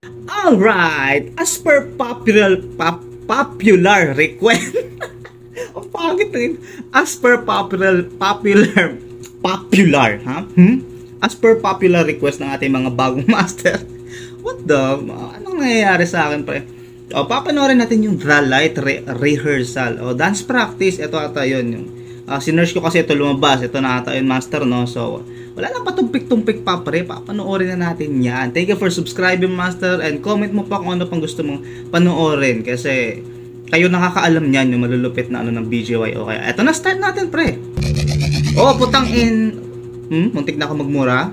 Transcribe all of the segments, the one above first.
Alright, as per popular request. Ang pangit na yun. As per popular, ha? As per popular request ng ating mga bagong master. What the? Anong nangyayari sa akin, pre? O, papanoorin natin yung The Light Rehearsal. O, dance practice. Ito ata yun. Yung, sinerge ko kasi ito lumabas. Ito na ata yun, master, no? So, wala na patumpik-tumpik pa, pre. Papanoorin na natin yan. Thank you for subscribing, master. And comment mo pa kung ano pang gusto mong panoorin. Kasi, kayo nakakaalam niyan yung malulupit na ano ng BGYO. Kaya, eto na, start natin, pre. Oh, putang in. Muntik na ako magmura.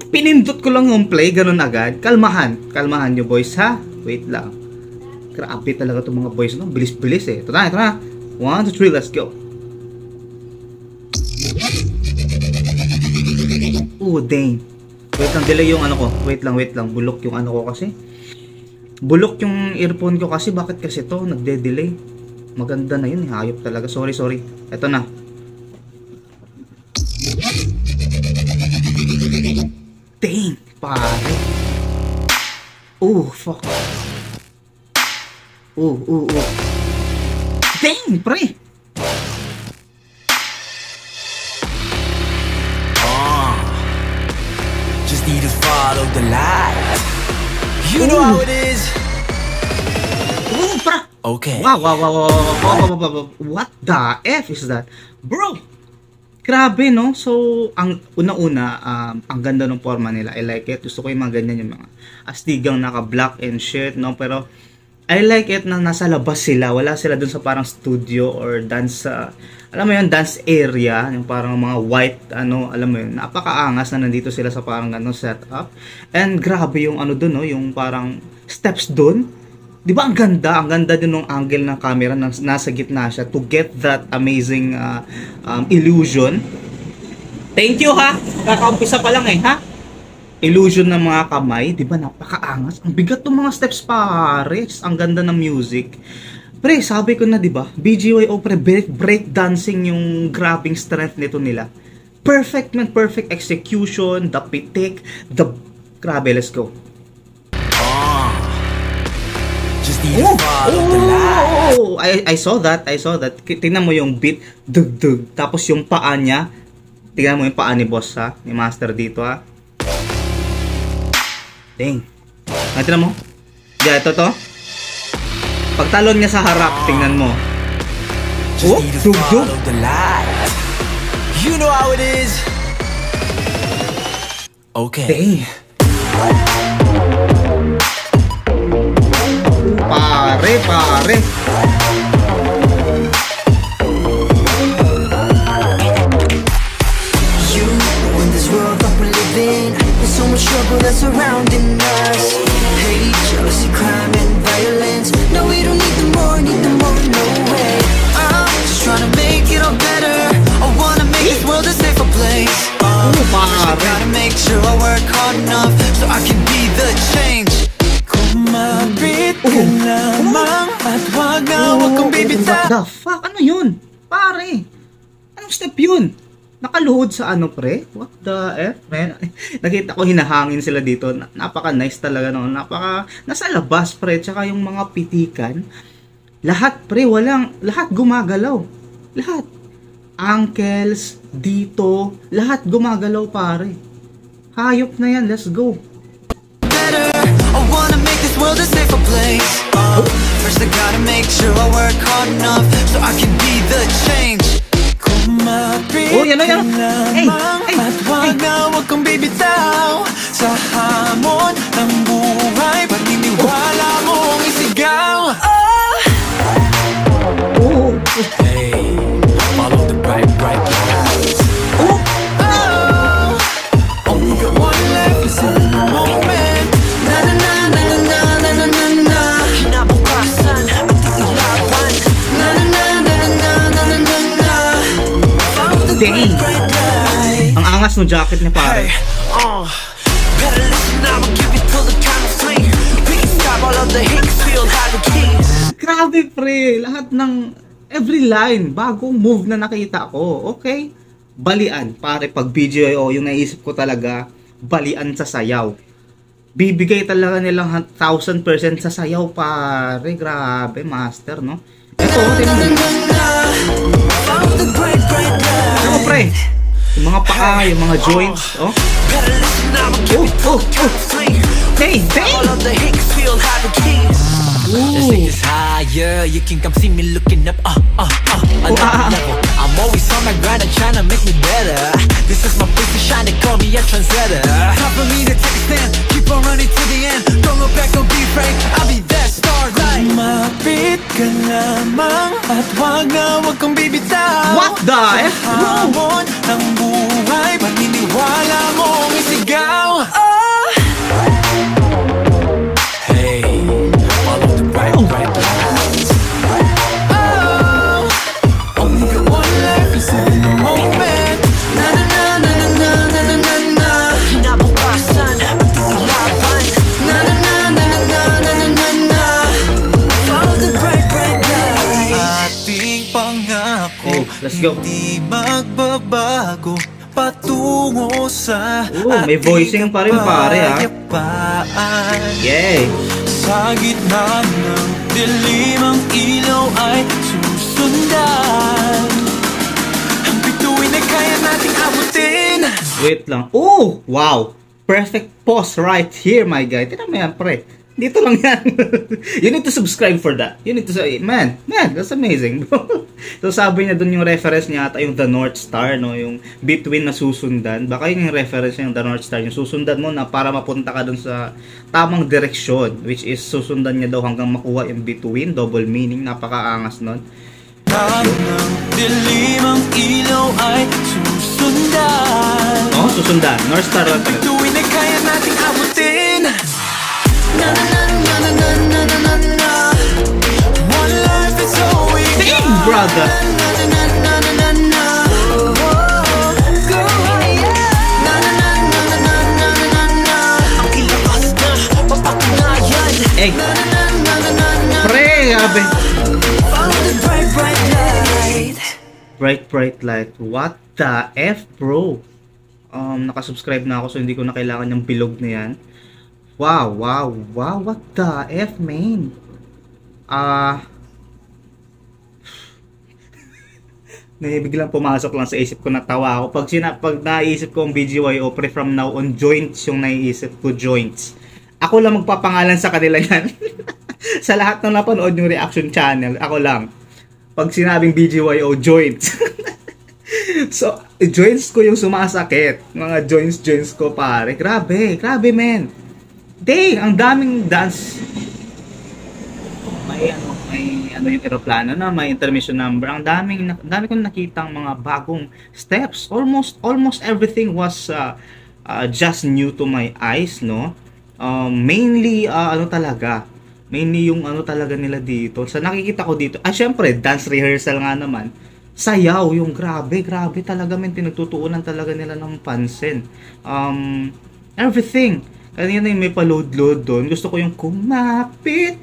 Pinindot ko lang yung play, ganun agad. Kalmahan nyo, boys, ha? Wait lang. Grabe talaga itong mga boys, no? Bilis-bilis, eh. Ito na. 1, 2, 3, let's go. Oh, dang. Wait lang, delay yung ano ko. Wait lang. Bulok yung ano ko kasi. Bulok yung earphone ko kasi. Bakit kasi to nagde-delay? Maganda na yun, hayop talaga. Sorry. Ito na. Dang, pare. Oh, fuck. Oh. Dang, pre. Just need to follow the light. You know how it is. Oh, pra. Okay. Wow. What the F is that? Bro, grabe, no? So, ang una-una, ang ganda ng forma nila. I like it. Gusto ko yung mga ganyan, yung mga astigang naka-black and shit, no? Pero, I like it na nasa labas sila. Wala sila dun sa parang studio or dance, alam mo yun, dance area. Yung parang mga white, alam mo yun, napakaangas na nandito sila sa parang ganun setup. And grabe yung dun, no? Yung parang steps dun. Di ba ang ganda din ng angle ng camera na nasa gitna siya to get that amazing illusion. Thank you, ha. Kakaumpisa pa lang, ha. Illusion ng mga kamay, di ba napakaangas. Ang bigat ng mga steps, pare. Ang ganda ng music. Pre, sabi ko na, di ba? BGYO, pre, break dancing yung grabbing strength nito nila. Perfect execution, the pitik, grabe, let's go. I saw that. Tingnan mo yung beat, dug. Tapos yung paa niya, tingnan mo yung paa ni boss, ha, ni master dito, ha. Dang. Tingnan mo. Diyan, ito to. Pagtalon niya sa harap, tingnan mo. Oh, dug. You know how it is. Okay. Dang. Pare. You in this world that we live in, there's so much trouble that's surrounding us. Hate, jealousy, crime and violence. No, we don't need them more, no way. I'm just trying to make it all better. I wanna make this world a safer place. I gotta make sure I work hard enough so I can be the change. Kumapit ka lamang at wag kang bibitaw. What the fuck? Ano yun? Pare, anong step yun? Nakaluhod sa pre? What the F, man? Nakita ko hinahangin sila dito. Napaka-nice talaga, no? Nasa labas, pre. Tsaka yung mga pitikan. Lahat, pre, lahat gumagalaw. Lahat. Ankles, dito, lahat gumagalaw, pare. Hayop na yan, let's go. I wanna make this world a safer place. First I gotta make sure I work hard enough so I can be the change. Oh, yan. Hey. At wag kang bibitaw sa hamon ng buhay. Paniniwala mong isigaw. Oh. Hey, follow the bright lights. Only got one life, is in the moment. Dang. Ang angas ng jacket niya, pare. Grabe, pre. Lahat ng every line, bagong move na nakita ko. Okay? Balian, pare, pag BGYO, yung naisip ko talaga, balian sa sayaw. Bibigay talaga nilang 1000% sa sayaw, pare. Grabe, master, no? Ito, tingnan mo. Ano, pre? Yung mga paa, yung mga joints, oh. Hey, Just take this higher, you can come see me looking up, another level. I'm always on my grind, I'm trying to make me better. This is my place to shine, they call me a trendsetter. Time for me to take a stand, keep on running to the end. Don't look back, don't be afraid, I'll be that star like. Lumapit ka lamang, at wag kang bibitaw. What the F? Sa hamon ng buhay, paniniwala mong isigaw. Let's go. Hindi magbabago patungo sa may voicing pa rin, pare, ha? Yay! Sa gitna ng dilim ang ilaw ay susundan. Ang bituin ay kaya nating abutin. Wait lang. Oh! Wow! Perfect pause right here, my guy. Tignan mo yan, pre. Dito lang yan. You need to subscribe for that. You need to say, man, that's amazing, bro. So sabi niya dun yung reference niya ata yung The North Star, no? Yung between na susundan. Baka yun yung reference niya yung The North Star. Yung susundan mo na para mapunta ka dun sa tamang direksyon. Which is susundan niya daw hanggang makuha yung between. Double meaning. Napakaangas nun. Dilim ang ilaw ay susundan. Oh, susundan. North Star lang talaga. Bituin ay kaya nating abutin. One life is all we got. Dang, brother! Eh, pre, grabe. Bright light. What the F, bro? Nakasubscribe na ako so hindi ko na kailangan yung bilog na yan. Wow, what the F, man? Biglang pumasok lang sa isip ko, natawa ako. Pag naisip ko ang BGYO, pre, from now on, joints yung naiisip ko, joints. Ako lang magpapangalan sa kanila yan. Sa lahat ng napanood yung reaction channel, ako lang. Pag sinabing BGYO, joints. So, joints ko yung sumasakit. Mga joints ko, pare. Grabe, man. Dang, ang daming dance. May yung eroplano na, may intermission number. Ang dami kong nakitang mga bagong steps. Almost everything was just new to my eyes, no? Mainly yung talaga nila dito. Sa nakikita ko dito, syempre, dance rehearsal nga naman. Sayaw, yung grabe talaga, men, tinagtutuunan talaga nila ng pansin. Everything. Kanina yung may pa-load doon. Gusto ko yung kumapit.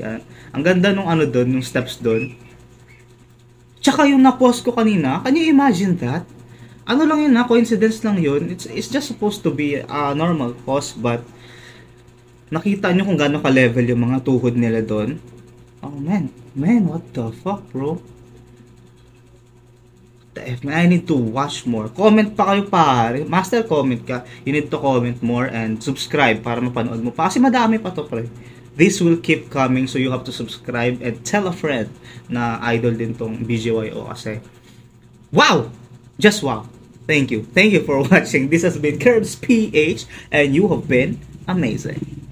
Yan. Ang ganda nung doon, nung steps doon. Tsaka yung na-pause ko kanina, can you imagine that? Ano lang yun, coincidence lang yun. It's just supposed to be a normal pause, but nakita nyo kung gano'n ka-level yung mga tuhod nila doon. Oh man, what the fuck, bro? I need to watch more. Comment pa kayo, pare. Master, comment ka. You need to comment more and subscribe para mapanood mo pa. Kasi madami pa to, pre. This will keep coming, so you have to subscribe and tell a friend na idol din tong BGYO kasi. Wow! Just wow. Thank you for watching. This has been Curbs PH and you have been amazing.